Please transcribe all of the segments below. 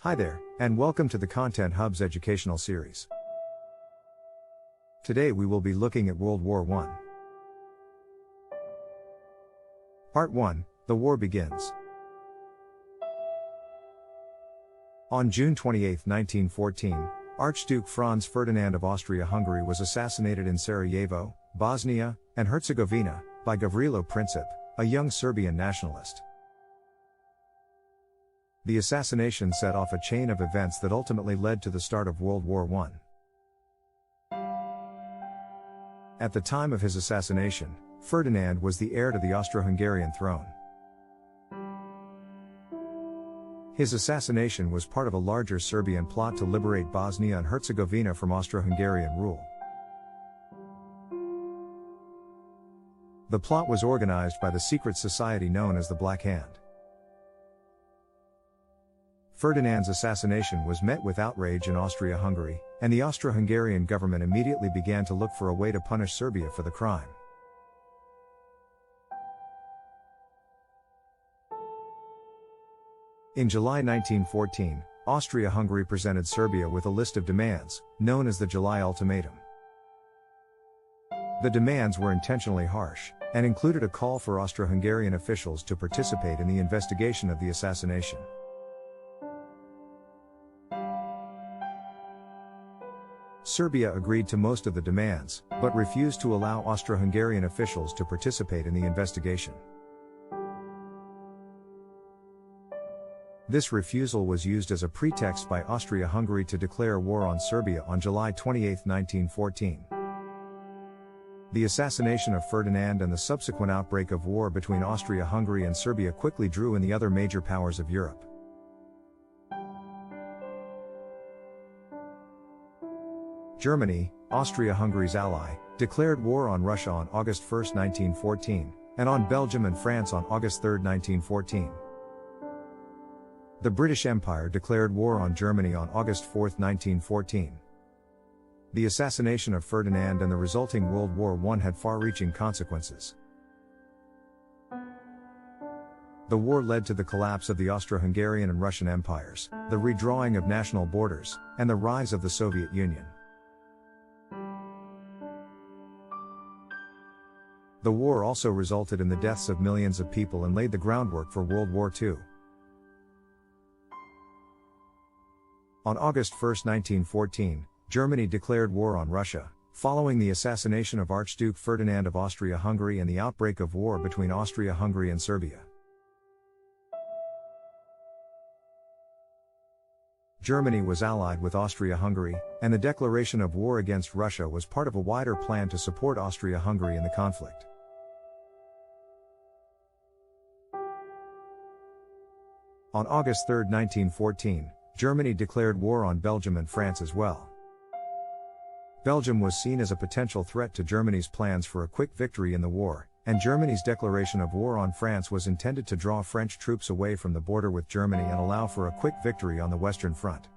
Hi there, and welcome to the Content Hub's educational series. Today we will be looking at World War I. Part 1, The War Begins. On June 28, 1914, Archduke Franz Ferdinand of Austria-Hungary was assassinated in Sarajevo, Bosnia and Herzegovina, by Gavrilo Princip, a young Serbian nationalist. The assassination set off a chain of events that ultimately led to the start of World War I. At the time of his assassination, Ferdinand was the heir to the Austro-Hungarian throne. His assassination was part of a larger Serbian plot to liberate Bosnia and Herzegovina from Austro-Hungarian rule. The plot was organized by the secret society known as the Black Hand. Ferdinand's assassination was met with outrage in Austria-Hungary, and the Austro-Hungarian government immediately began to look for a way to punish Serbia for the crime. In July 1914, Austria-Hungary presented Serbia with a list of demands, known as the July Ultimatum. The demands were intentionally harsh, and included a call for Austro-Hungarian officials to participate in the investigation of the assassination. Serbia agreed to most of the demands, but refused to allow Austro-Hungarian officials to participate in the investigation. This refusal was used as a pretext by Austria-Hungary to declare war on Serbia on July 28, 1914. The assassination of Ferdinand and the subsequent outbreak of war between Austria-Hungary and Serbia quickly drew in the other major powers of Europe. Germany, Austria-Hungary's ally, declared war on Russia on August 1, 1914, and on Belgium and France on August 3, 1914. The British Empire declared war on Germany on August 4, 1914. The assassination of Ferdinand and the resulting World War I had far-reaching consequences. The war led to the collapse of the Austro-Hungarian and Russian empires, the redrawing of national borders, and the rise of the Soviet Union. The war also resulted in the deaths of millions of people and laid the groundwork for World War II. On August 1, 1914, Germany declared war on Russia, following the assassination of Archduke Ferdinand of Austria-Hungary and the outbreak of war between Austria-Hungary and Serbia. Germany was allied with Austria-Hungary, and the declaration of war against Russia was part of a wider plan to support Austria-Hungary in the conflict. On August 3, 1914, Germany declared war on Belgium and France as well. Belgium was seen as a potential threat to Germany's plans for a quick victory in the war, and Germany's declaration of war on France was intended to draw French troops away from the border with Germany and allow for a quick victory on the Western Front.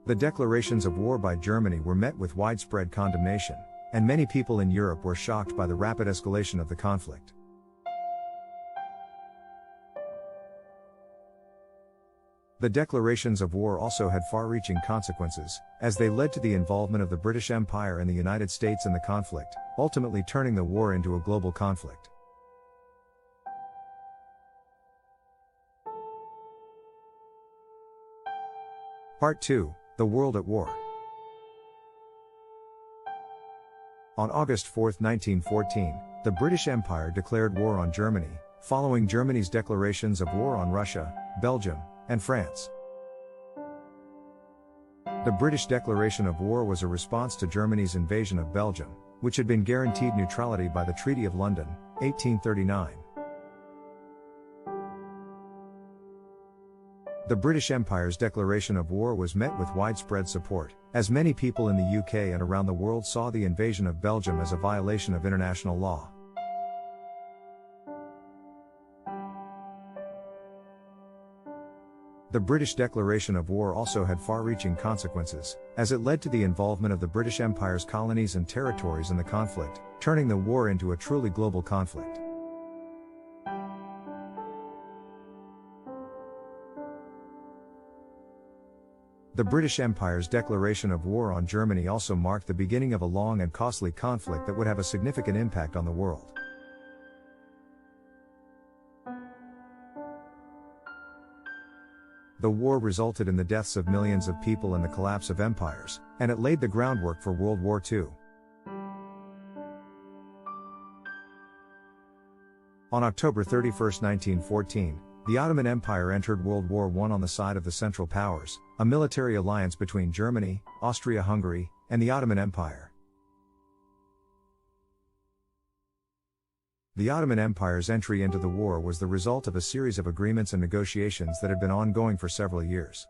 The declarations of war by Germany were met with widespread condemnation, and many people in Europe were shocked by the rapid escalation of the conflict. The declarations of war also had far-reaching consequences, as they led to the involvement of the British Empire and the United States in the conflict, ultimately turning the war into a global conflict. Part 2, The World at War. On August 4, 1914, the British Empire declared war on Germany, following Germany's declarations of war on Russia, Belgium, and France. The British declaration of war was a response to Germany's invasion of Belgium, which had been guaranteed neutrality by the Treaty of London, 1839. The British Empire's declaration of war was met with widespread support, as many people in the UK and around the world saw the invasion of Belgium as a violation of international law. The British declaration of war also had far-reaching consequences, as it led to the involvement of the British Empire's colonies and territories in the conflict, turning the war into a truly global conflict. The British Empire's declaration of war on Germany also marked the beginning of a long and costly conflict that would have a significant impact on the world. The war resulted in the deaths of millions of people and the collapse of empires, and it laid the groundwork for World War II. On October 31, 1914, the Ottoman Empire entered World War I on the side of the Central Powers, a military alliance between Germany, Austria-Hungary, and the Ottoman Empire. The Ottoman Empire's entry into the war was the result of a series of agreements and negotiations that had been ongoing for several years.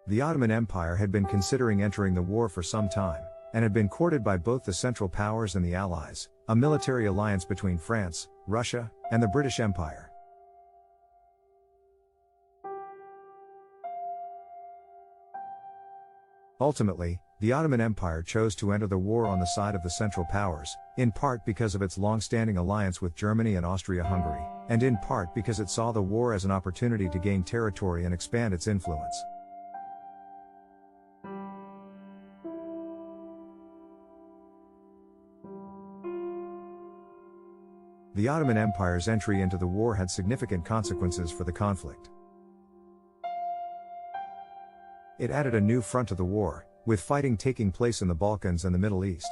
The Ottoman Empire had been considering entering the war for some time, and had been courted by both the Central Powers and the Allies, a military alliance between France, Russia, and the British Empire. Ultimately, the Ottoman Empire chose to enter the war on the side of the Central Powers, in part because of its long-standing alliance with Germany and Austria-Hungary, and in part because it saw the war as an opportunity to gain territory and expand its influence. The Ottoman Empire's entry into the war had significant consequences for the conflict. It added a new front to the war, with fighting taking place in the Balkans and the Middle East.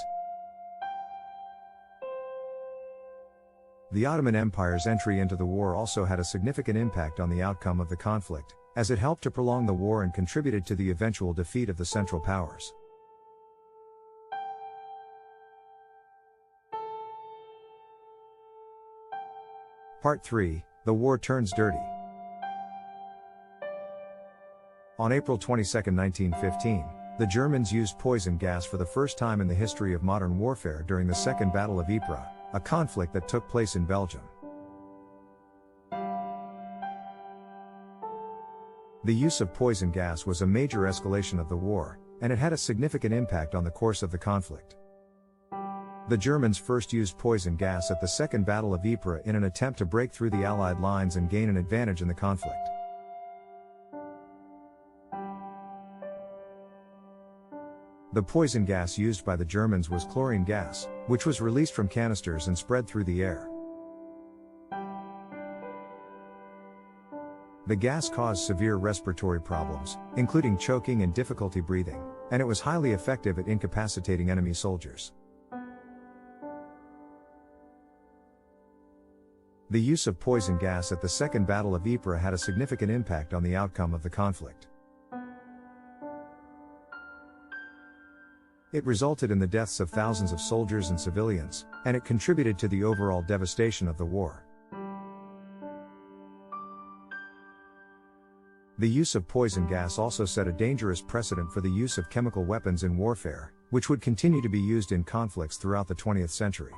The Ottoman Empire's entry into the war also had a significant impact on the outcome of the conflict, as it helped to prolong the war and contributed to the eventual defeat of the Central Powers. Part 3: The War Turns Dirty. On April 22, 1915, the Germans used poison gas for the first time in the history of modern warfare during the Second Battle of Ypres, a conflict that took place in Belgium. The use of poison gas was a major escalation of the war, and it had a significant impact on the course of the conflict. The Germans first used poison gas at the Second Battle of Ypres in an attempt to break through the Allied lines and gain an advantage in the conflict. The poison gas used by the Germans was chlorine gas, which was released from canisters and spread through the air. The gas caused severe respiratory problems, including choking and difficulty breathing, and it was highly effective at incapacitating enemy soldiers. The use of poison gas at the Second Battle of Ypres had a significant impact on the outcome of the conflict. It resulted in the deaths of thousands of soldiers and civilians, and it contributed to the overall devastation of the war. The use of poison gas also set a dangerous precedent for the use of chemical weapons in warfare, which would continue to be used in conflicts throughout the 20th century.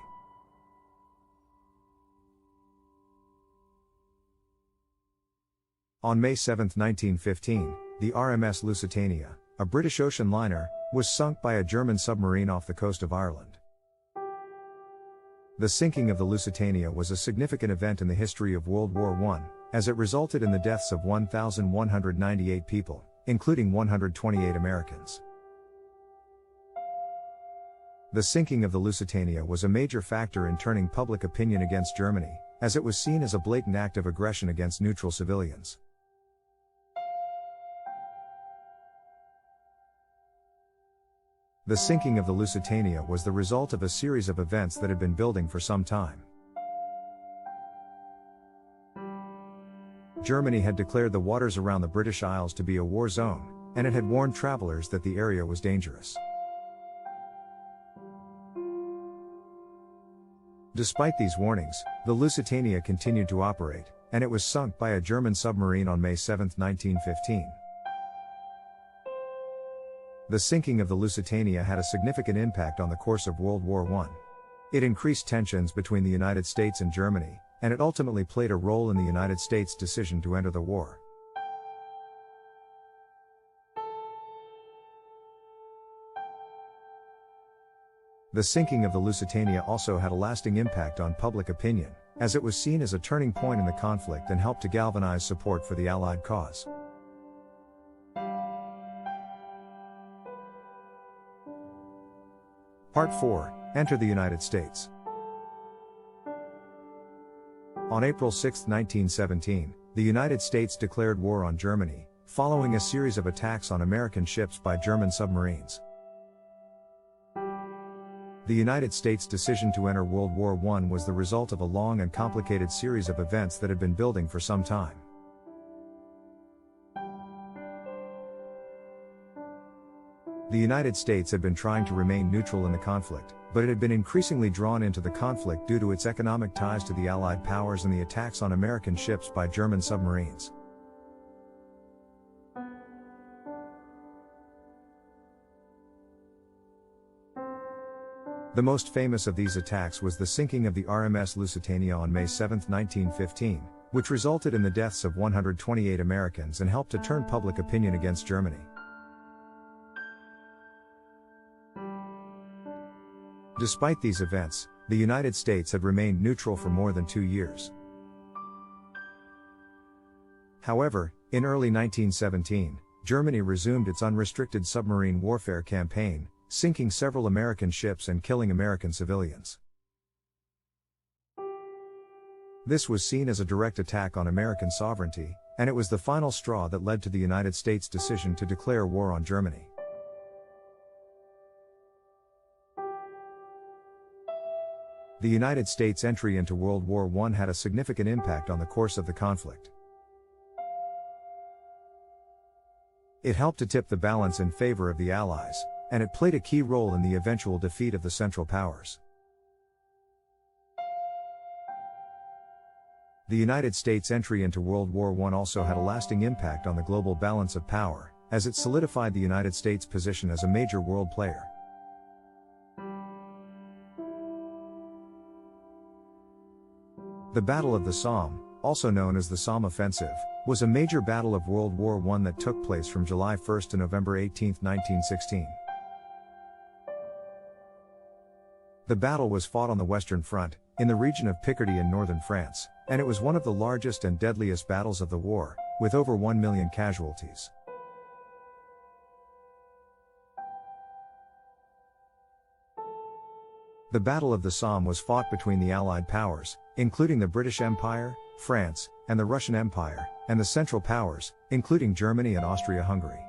On May 7, 1915, the RMS Lusitania, a British ocean liner, was sunk by a German submarine off the coast of Ireland. The sinking of the Lusitania was a significant event in the history of World War I, as it resulted in the deaths of 1,198 people, including 128 Americans. The sinking of the Lusitania was a major factor in turning public opinion against Germany, as it was seen as a blatant act of aggression against neutral civilians. The sinking of the Lusitania was the result of a series of events that had been building for some time. Germany had declared the waters around the British Isles to be a war zone, and it had warned travelers that the area was dangerous. Despite these warnings, the Lusitania continued to operate, and it was sunk by a German submarine on May 7, 1915. The sinking of the Lusitania had a significant impact on the course of World War I. It increased tensions between the United States and Germany, and it ultimately played a role in the United States' decision to enter the war. The sinking of the Lusitania also had a lasting impact on public opinion, as it was seen as a turning point in the conflict and helped to galvanize support for the Allied cause. Part 4. Enter the United States. On April 6, 1917, the United States declared war on Germany, following a series of attacks on American ships by German submarines. The United States' decision to enter World War I was the result of a long and complicated series of events that had been building for some time. The United States had been trying to remain neutral in the conflict, but it had been increasingly drawn into the conflict due to its economic ties to the Allied powers and the attacks on American ships by German submarines. The most famous of these attacks was the sinking of the RMS Lusitania on May 7, 1915, which resulted in the deaths of 128 Americans and helped to turn public opinion against Germany. Despite these events, the United States had remained neutral for more than 2 years. However, in early 1917, Germany resumed its unrestricted submarine warfare campaign, sinking several American ships and killing American civilians. This was seen as a direct attack on American sovereignty, and it was the final straw that led to the United States' decision to declare war on Germany. The United States' entry into World War I had a significant impact on the course of the conflict. It helped to tip the balance in favor of the Allies, and it played a key role in the eventual defeat of the Central Powers. The United States' entry into World War I also had a lasting impact on the global balance of power, as it solidified the United States' position as a major world player. The Battle of the Somme, also known as the Somme Offensive, was a major battle of World War I that took place from July 1 to November 18, 1916. The battle was fought on the Western Front, in the region of Picardy in northern France, and it was one of the largest and deadliest battles of the war, with over 1 million casualties. The Battle of the Somme was fought between the Allied powers, including the British Empire, France, and the Russian Empire, and the Central Powers, including Germany and Austria-Hungary.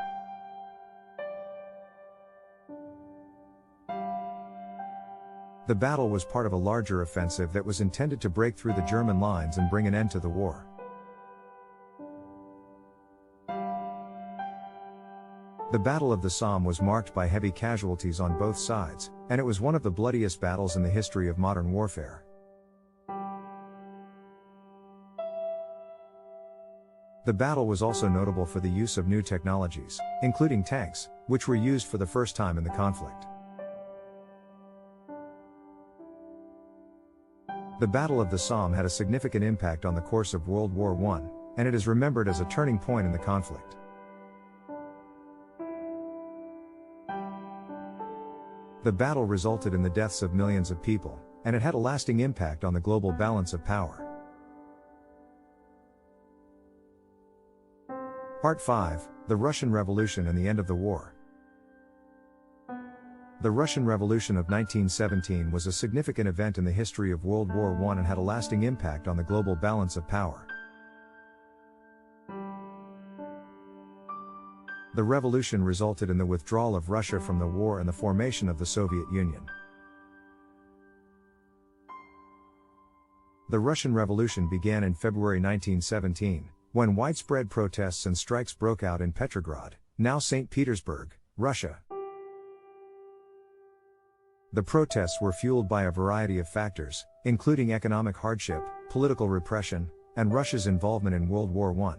The battle was part of a larger offensive that was intended to break through the German lines and bring an end to the war. The Battle of the Somme was marked by heavy casualties on both sides, and it was one of the bloodiest battles in the history of modern warfare. The battle was also notable for the use of new technologies, including tanks, which were used for the first time in the conflict. The Battle of the Somme had a significant impact on the course of World War I, and it is remembered as a turning point in the conflict. The battle resulted in the deaths of millions of people, and it had a lasting impact on the global balance of power. Part 5: The Russian Revolution and the End of the War. The Russian Revolution of 1917 was a significant event in the history of World War I and had a lasting impact on the global balance of power. The revolution resulted in the withdrawal of Russia from the war and the formation of the Soviet Union. The Russian Revolution began in February 1917, when widespread protests and strikes broke out in Petrograd, now St. Petersburg, Russia. The protests were fueled by a variety of factors, including economic hardship, political repression, and Russia's involvement in World War I.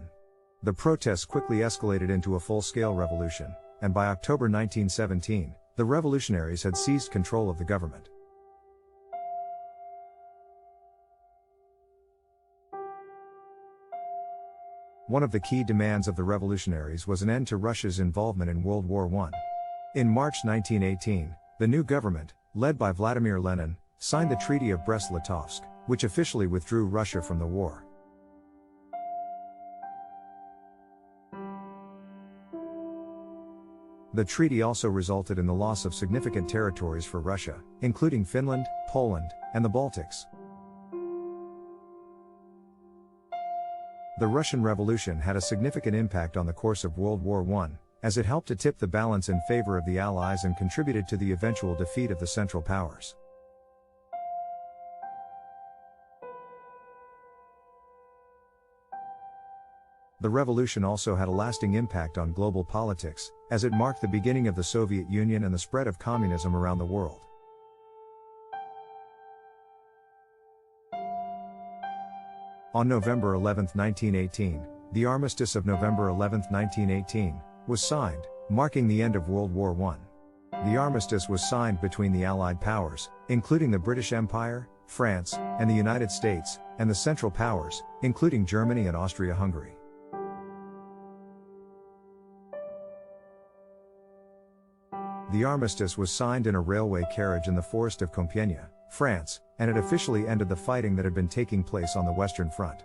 The protests quickly escalated into a full-scale revolution, and by October 1917, the revolutionaries had seized control of the government. One of the key demands of the revolutionaries was an end to Russia's involvement in World War I. In March 1918, the new government, led by Vladimir Lenin, signed the Treaty of Brest-Litovsk, which officially withdrew Russia from the war. The treaty also resulted in the loss of significant territories for Russia, including Finland, Poland, and the Baltics. The Russian Revolution had a significant impact on the course of World War I, as it helped to tip the balance in favor of the Allies and contributed to the eventual defeat of the Central Powers. The revolution also had a lasting impact on global politics, as it marked the beginning of the Soviet Union and the spread of communism around the world. On November 11, 1918, the Armistice of November 11, 1918, was signed, marking the end of World War I. The armistice was signed between the Allied powers, including the British Empire, France, and the United States, and the Central Powers, including Germany and Austria-Hungary. The armistice was signed in a railway carriage in the forest of Compiègne, France, and it officially ended the fighting that had been taking place on the Western Front.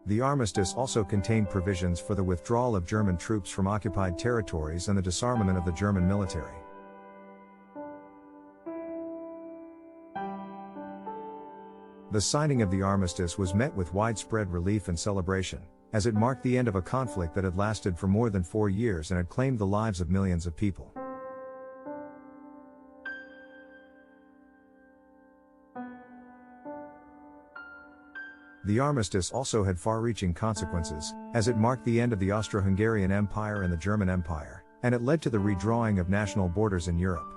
The armistice also contained provisions for the withdrawal of German troops from occupied territories and the disarmament of the German military. The signing of the armistice was met with widespread relief and celebration, as it marked the end of a conflict that had lasted for more than 4 years and had claimed the lives of millions of people. The armistice also had far-reaching consequences, as it marked the end of the Austro-Hungarian Empire and the German Empire, and it led to the redrawing of national borders in Europe.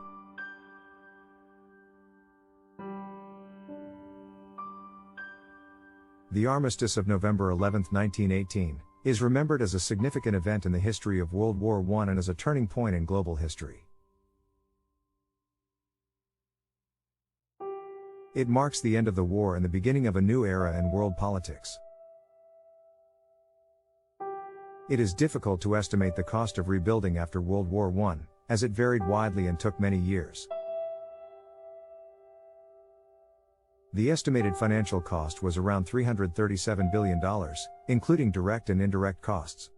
The Armistice of November 11, 1918, is remembered as a significant event in the history of World War I and as a turning point in global history. It marks the end of the war and the beginning of a new era in world politics. It is difficult to estimate the cost of rebuilding after World War I, as it varied widely and took many years. The estimated financial cost was around $337 billion, including direct and indirect costs.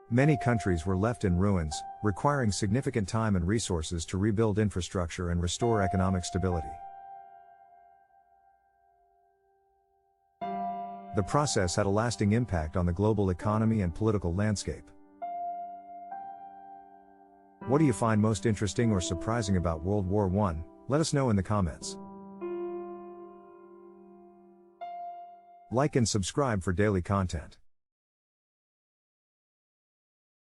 Many countries were left in ruins, requiring significant time and resources to rebuild infrastructure and restore economic stability. The process had a lasting impact on the global economy and political landscape. What do you find most interesting or surprising about World War I? Let us know in the comments. Like and subscribe for daily content.